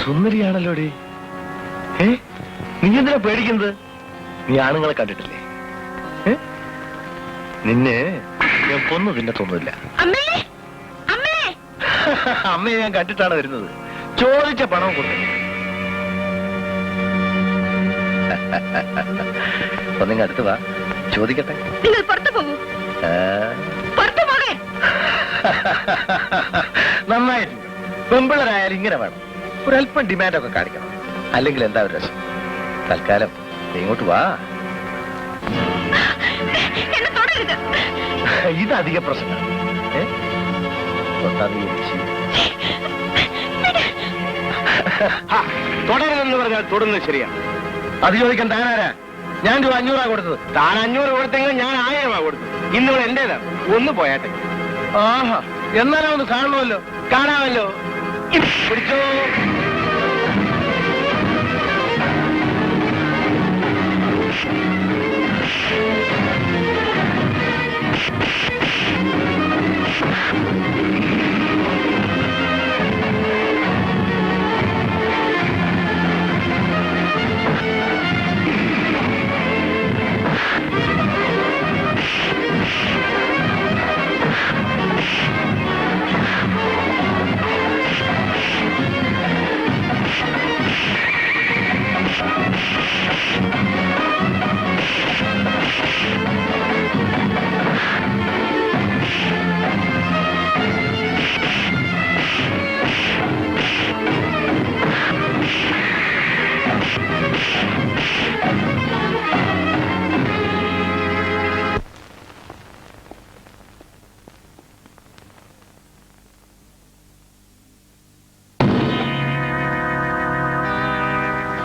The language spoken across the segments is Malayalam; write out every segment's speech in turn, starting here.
സുന്ദരിയാണല്ലോടി. നീ എന്തിനാ പേടിക്കുന്നത്? നീ ആണുങ്ങളെ കണ്ടിട്ടില്ലേ? നിന്നെ ഞാൻ കൊന്നു തിന്നത്തൊന്നുമില്ല. അമ്മയെ ഞാൻ കണ്ടിട്ടാണ് വരുന്നത്. ചോദിച്ച പണം കൊടുത്തു. ഒന്നിങ്ങ അടുത്ത് വാ, ചോദിക്കട്ടെ. നിങ്ങൾ പുറത്തു പോകൂ. നന്നായിട്ടുണ്ട്. പെമ്പിളരായാലും ഇങ്ങനെ വേണം. ഒരല്പം ഡിമാൻഡൊക്കെ കാണിക്കണം. അല്ലെങ്കിൽ എന്താ ഒരു രസം. തൽക്കാലം ഇങ്ങോട്ട് വാ. ഇത് അധിക പ്രശ്നമാണ്. തുടരുതെന്ന് പറഞ്ഞാൽ തൊടുന്നത് ശരിയാണ്. അത് ചോദിക്കാൻ താനാരാ? ഞാൻ രൂപ 500 കൊടുത്തത്. താൻ 500 കൊടുത്തെങ്കിൽ ഞാൻ 1000 കൊടുത്തത്. ഇന്നിവിടെ എന്റേതാണ്. ഒന്ന് പോയാട്ടെ. ആഹാ, എന്നാലും ഒന്ന് കാണണമല്ലോ. കാണാമല്ലോ. പിടിച്ചോ.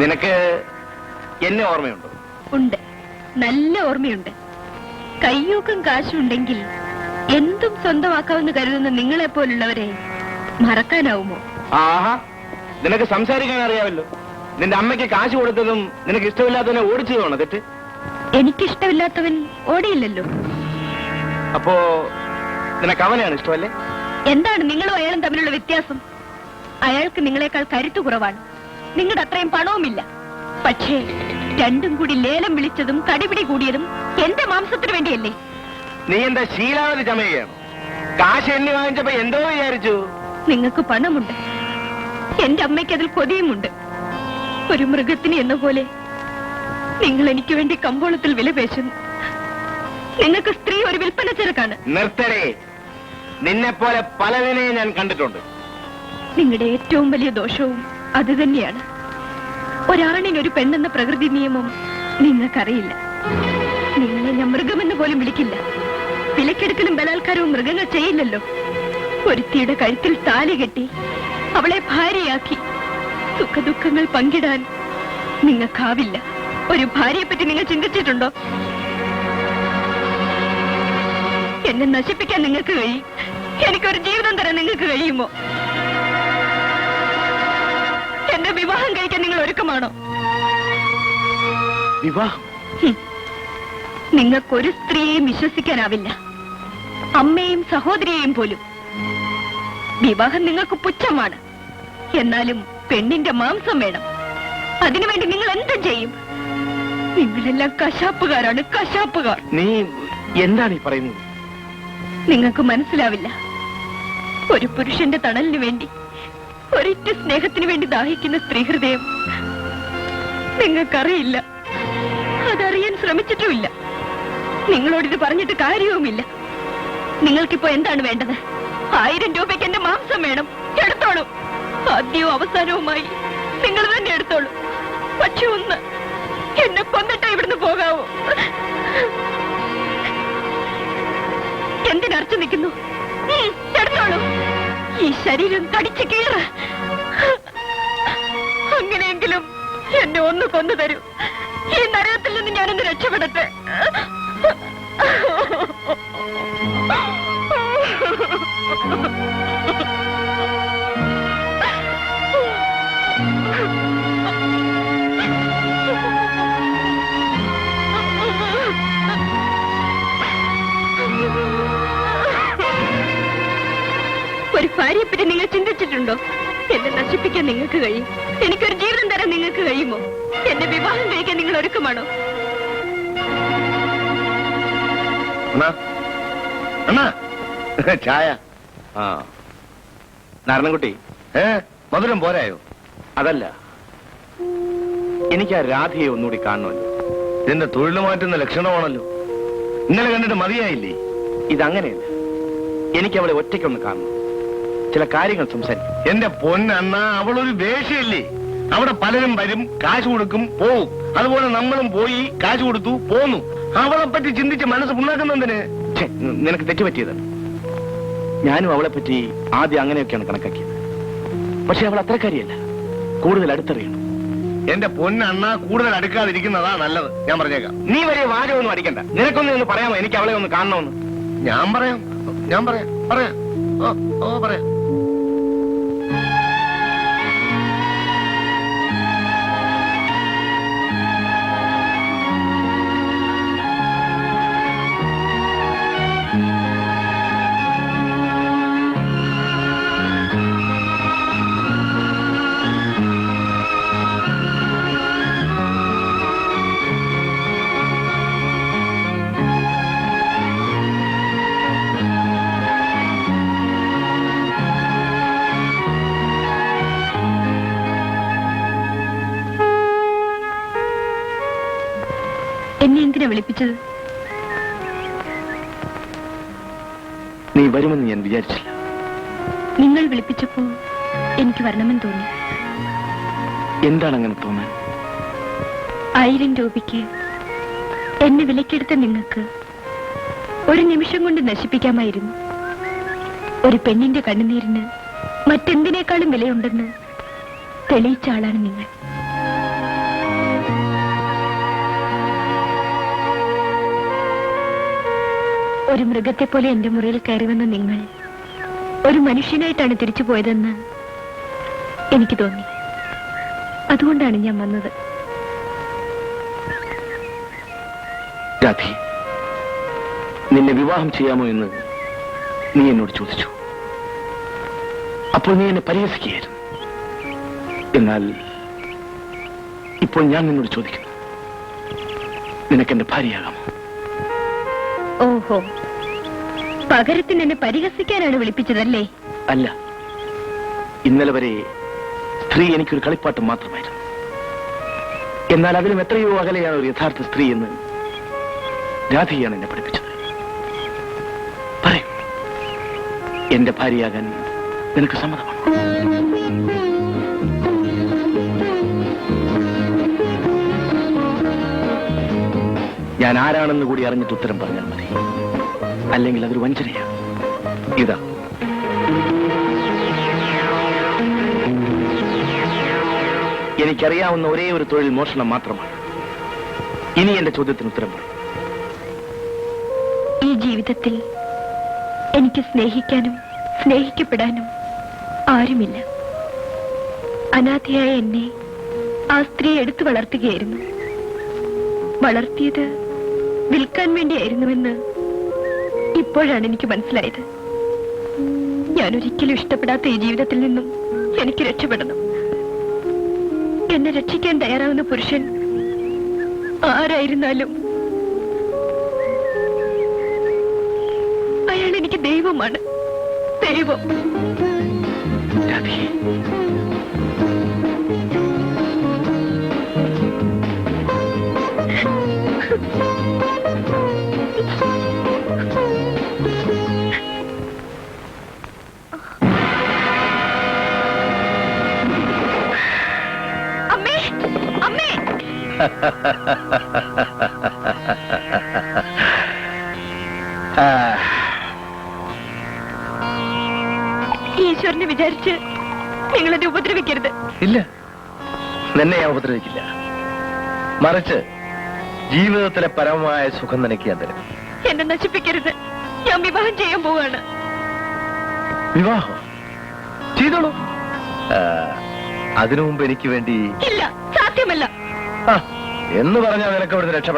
നിനക്ക് എന്നെ ഓർമ്മയുണ്ടോ? ഉണ്ട്, നല്ല ഓർമ്മയുണ്ട്. കയ്യൂക്കും കാശുണ്ടെങ്കിൽ എന്തും സ്വന്തമാക്കാമെന്ന് കരുതുന്ന നിങ്ങളെ പോലുള്ളവരെ മറക്കാനാവുമോ? ആഹാ, നിനക്ക് സംസാരിക്കാൻ അറിയാമല്ലോ. നിന്റെ അമ്മയ്ക്ക് കാശ് കൊടുത്തതും നിനക്ക് ഇഷ്ടമില്ലാത്തവനെ ഓടിച്ചതാണോ തെറ്റ്? എനിക്കിഷ്ടമില്ലാത്തവൻ ഓടിയില്ലല്ലോ. അപ്പോ നിനക്ക് അവനെയാണ് ഇഷ്ടമല്ലേ? എന്താണ് നിങ്ങളും അയാളും തമ്മിലുള്ള വ്യത്യാസം? അയാൾക്ക് നിങ്ങളെക്കാൾ കരുത്തു കുറവാണ്. നിങ്ങളുടെ അത്രയും പണവുമില്ല. പക്ഷേ രണ്ടും കൂടി ലേലം വിളിച്ചതും കടിപിടി കൂടിയതും എന്റെ മാംസത്തിന് വേണ്ടിയല്ലേ? നീ എന്താ ശീലാവധി ചമയുകയാണ്? കാശ് എണ്ണി വാങ്ങിച്ചപ്പോ എന്തോ വിചാരിച്ചു? നിങ്ങൾക്ക് പണമുണ്ട്, എന്റെ അമ്മയ്ക്ക് അതിൽ കൊതിയുമുണ്ട്. ഒരു മൃഗത്തിന് എന്ന പോലെ നിങ്ങൾ എനിക്ക് വേണ്ടി കമ്പോളത്തിൽ വില പേശുന്നു. നിങ്ങൾക്ക് സ്ത്രീ ഒരു വിൽപ്പന ചെറുക്കാണ്. നിർത്തടേ, നിന്നെ പോലെ പലതിനെ ഞാൻ കണ്ടിട്ടുണ്ട്. നിങ്ങളുടെ ഏറ്റവും വലിയ ദോഷവും അത് തന്നെയാണ്. ഒരാണിനൊരു പെണ്ണെന്ന പ്രകൃതി നിയമം നിങ്ങൾക്കറിയില്ല. നിങ്ങളെ ഞാൻ മൃഗമെന്ന് പോലും വിളിക്കില്ല. വിലക്കെടുക്കലും ബലാത്കാരവും മൃഗങ്ങൾ ചെയ്യില്ലല്ലോ. ഒരുത്തിയുടെ കഴുത്തിൽ താലി കെട്ടി അവളെ ഭാര്യയാക്കി സുഖദുഃഖങ്ങൾ പങ്കിടാൻ നിങ്ങൾക്കാവില്ല. ഒരു ഭാര്യയെ പറ്റി നിങ്ങൾ ചിന്തിച്ചിട്ടുണ്ടോ? എന്നെ നശിപ്പിക്കാൻ നിങ്ങൾക്ക് കഴിയും. എനിക്കൊരു ജീവിതം തരാൻ നിങ്ങൾക്ക് കഴിയുമോ? എന്റെ വിവാഹം കഴിക്കാൻ നിങ്ങൾ ഒരുക്കമാണോ? വിവാഹം? നിങ്ങൾക്കൊരു സ്ത്രീയെയും വിശ്വസിക്കാനാവില്ല, അമ്മയെയും സഹോദരിയെയും പോലും. വിവാഹം നിങ്ങൾക്ക് പുച്ഛമാണ്. എന്നാലും പെണ്ണിന്റെ മാംസം വേണം. അതിനുവേണ്ടി നിങ്ങൾ എന്തും ചെയ്യും. നിങ്ങളെല്ലാം കശാപ്പുകാരാണ്, കശാപ്പുകാർ. നീ എന്താണ് ഈ പറയുന്നത്? നിങ്ങൾക്ക് മനസ്സിലാവില്ല. ഒരു പുരുഷന്റെ തണലിന് വേണ്ടി, ഒരിറ്റ സ്നേഹത്തിന് വേണ്ടി ദാഹിക്കുന്ന സ്ത്രീ ഹൃദയം നിങ്ങൾക്കറിയില്ല. അതറിയാൻ ശ്രമിച്ചിട്ടുമില്ല. നിങ്ങളോടിത് പറഞ്ഞിട്ട് കാര്യവുമില്ല. നിങ്ങൾക്കിപ്പോ എന്താണ് വേണ്ടത്? 1000 രൂപയ്ക്ക് എന്റെ മാംസം വേണം. എടുത്തോളൂ. ആദ്യവും അവസാനവുമായി നിങ്ങൾ തന്നെ എടുത്തോളൂ. പക്ഷെ ഒന്ന്, എന്നെ കൊന്നിട്ട് ഇവിടുന്ന് പോകാവോ? എന്തിനർച്ചു നിൽക്കുന്നു? എടുത്തോളൂ. ഈ ശരീരം കടിച്ചു കീറ. അങ്ങനെയെങ്കിലും എന്നെ ഒന്ന് കൊന്നു തരൂ. ഈ നരകത്തിൽ നിന്ന് ഞാനൊന്ന് രക്ഷപ്പെടട്ടെ. ഒരു ഭാര്യയെ പറ്റി നിങ്ങൾ ചിന്തിച്ചിട്ടുണ്ടോ? എന്നെ നശിപ്പിക്കാൻ നിങ്ങൾക്ക് കഴിയും. എനിക്കൊരു ജീവിതം തരാൻ നിങ്ങൾക്ക് കഴിയുമോ? എന്നെ വിവാഹം കഴിക്കാൻ നിങ്ങൾ ഒരുക്കമാണോ? ചായ. ആ നാരായണൻകുട്ടി, മധുരം പോരായോ? അതല്ല, എനിക്ക് ആ രാധയെ ഒന്നുകൂടി കാണണമല്ലോ. ഇതിന്റെ തൊഴിൽ മാറ്റുന്ന ലക്ഷണമാണല്ലോ. ഇന്നലെ കണ്ടിട്ട് മതിയായില്ലേ? ഇതങ്ങനെയല്ല, എനിക്ക് അവളെ ഒറ്റയ്ക്കൊന്ന് കാണണം, ചില കാര്യങ്ങൾ സംസാരിക്കും. എന്റെ പൊന്നണ്ണ, അവളൊരു വേഷയല്ലേ. അവിടെ പലരും വരും, കാശ് കൊടുക്കും, പോവും. അതുപോലെ നമ്മളും പോയി കാശ് കൊടുത്തു പോന്നു. അവളെ പറ്റി ചിന്തിച്ച് മനസ്സ് പുണ്ണാക്കുന്നതിന് നിനക്ക് തെറ്റുപറ്റിയതാണ്. ഞാനും അവളെ പറ്റി ആദ്യം അങ്ങനെയൊക്കെയാണ് കണക്കാക്കിയത്. പക്ഷെ അവൾ അത്രക്കാരിയല്ല, കൂടുതൽ അടുത്തറിയണം. എന്റെ പൊന്നണ്ണ, കൂടുതൽ അടുക്കാതിരിക്കുന്നതാ നല്ലത്. ഞാൻ പറഞ്ഞേക്കാം. നീ വലിയ വാചകമൊന്നും അടിക്കണ്ട. നിനക്കൊന്നും പറയാമോ എനിക്ക് അവളെ ഒന്ന് കാണണമെന്ന്? ഞാൻ പറയാം. പറയാം. പറയാം. എന്നെ എന്തിനാ വിളിപ്പിച്ചത്? നീ വരുമെന്ന് ഞാൻ വിചാരിച്ചില്ല. നിങ്ങൾ വിളിപ്പിച്ചപ്പോ എനിക്ക് വരണമെന്ന് തോന്നി. എന്താണ് അങ്ങനെ തോന്നാൻ? 1000 രൂപയ്ക്ക് എന്നെ വിലക്കെടുത്ത നിങ്ങൾക്ക് ഒരു നിമിഷം കൊണ്ട് നശിപ്പിക്കാമായിരുന്നു. ഒരു പെണ്ണിന്റെ കണ്ണുനീരിന് മറ്റെന്തിനേക്കാളും വിലയുണ്ടെന്ന് തെളിയിച്ച ആളാണ് നിങ്ങൾ. ഒരു മൃഗത്തെ പോലെ എന്റെ മുറിയിൽ കയറി വന്ന നിങ്ങൾ ഒരു മനുഷ്യനായിട്ടാണ് തിരിച്ചു പോയതെന്ന് എനിക്ക് തോന്നി. അതുകൊണ്ടാണ് ഞാൻ വന്നത്. രാധി, നിന്നെ വിവാഹം ചെയ്യാമോ എന്ന് നീ എന്നോട് ചോദിച്ചു. അപ്പോൾ നീ എന്നെ പരിഹസിക്കുകയായിരുന്നു. എന്നാൽ ഇപ്പോൾ ഞാൻ നിന്നോട് ചോദിക്കുന്നു, നിനക്കെന്റെ ഭാര്യയാകാമോ? ഓഹോ, പകരത്തിന് എന്നെ പരിഹസിക്കാനാണ് വിളിപ്പിച്ചതല്ലേ? അല്ല, ഇന്നലെ വരെ സ്ത്രീ എനിക്കൊരു കളിപ്പാട്ടം മാത്രമായിരുന്നു. എന്നാൽ അതിലും എത്രയോ അകലെയാണ് ഒരു യഥാർത്ഥ സ്ത്രീ എന്ന് രാധികയാണ് എന്നെ പഠിപ്പിച്ചത്. പറയൂ, എന്റെ ഭാര്യയാകാൻ നിനക്ക് സമ്മതമാണോ? ഞാൻ ആരാണെന്ന് കൂടി അറിഞ്ഞിട്ട് ഉത്തരം പറഞ്ഞാൽ മതി. അല്ലെങ്കിൽ അതൊരു വഞ്ചനയാണ്. ഇതാ, എനിക്കറിയാവുന്ന ഒരേ ഒരു തൊഴിൽ മോഷണം മാത്രമാണ്. ഇനി എന്റെ ചോദ്യത്തിന് ഉത്തരം പറയും. ഈ ജീവിതത്തിൽ എനിക്ക് സ്നേഹിക്കാനും സ്നേഹിക്കപ്പെടാനും ആരുമില്ല. അനാഥയായ എന്നെ ആ സ്ത്രീ എടുത്തു വളർത്തുകയായിരുന്നു. വളർത്തിയത് വിൽക്കാൻ വേണ്ടിയായിരുന്നുവെന്ന് ഇപ്പോഴാണ് എനിക്ക് മനസ്സിലായത്. ഞാൻ ഒരിക്കലും ഇഷ്ടപ്പെടാത്ത ഈ ജീവിതത്തിൽ നിന്നും എനിക്ക് രക്ഷപ്പെടണം. എന്നെ രക്ഷിക്കാൻ തയ്യാറാവുന്ന പുരുഷൻ ആരായിരുന്നാലും അയാൾ എനിക്ക് ദൈവമാണ്. ദൈവം. അമ്മേ, അമ്മേ. ഈശ്വരനെ വിചാരിച്ച് നിങ്ങളെന്നെ ഉപദ്രവിക്കരുത്. ഇല്ല, നിന്നെ ഞാൻ ഉപദ്രവിക്കില്ല. മറിച്ച് ജീവിതത്തിലെ പരമമായ സുഖം നിനക്ക് ഞാൻ തരും. എന്നെ നശിപ്പിക്കരുത്. ഞാൻ വിവാഹം ചെയ്യാൻ പോവാണ്. വിവാഹം ചെയ്തോളൂ. അതിനു മുമ്പ് എനിക്ക് വേണ്ടി ഇല്ല, സാധ്യമല്ല എന്ന് പറഞ്ഞാൽ നിനക്ക് ഇവിടുന്ന് രക്ഷപ്പെടാം.